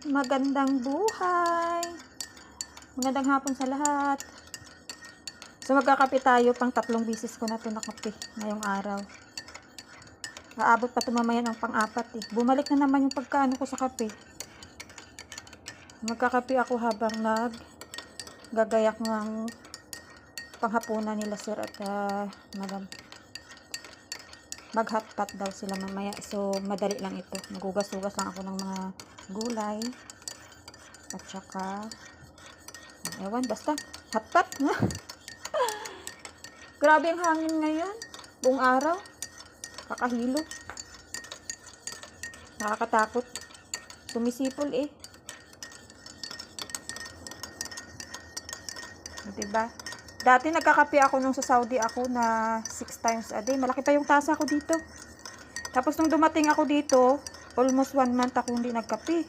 Magandang buhay! Magandang hapon sa lahat. So magkakape tayo, pang 3 bisis ko na ito nakape ngayong araw. Aabot pa ito mamaya ng pang-4 eh. Bumalik na naman yung pagkaano ko sa kape. Magkakape ako habang naggagayak ng panghapunan nila sir at madam. Mag-hotpot daw sila mamaya. So madali lang ito. Magugas-ugas lang ako ng mga gulay. At saka ewan, basta hotpot. Grabe ang hangin ngayon. Buong araw. Kakahilo. Nakakatakot. Sumisipol eh. Diba? Dati nagkakape ako nung sa Saudi ako na 6 times a day. Malaki pa yung tasa ko dito. Tapos nung dumating ako dito, almost 1 month ako hindi nagkape.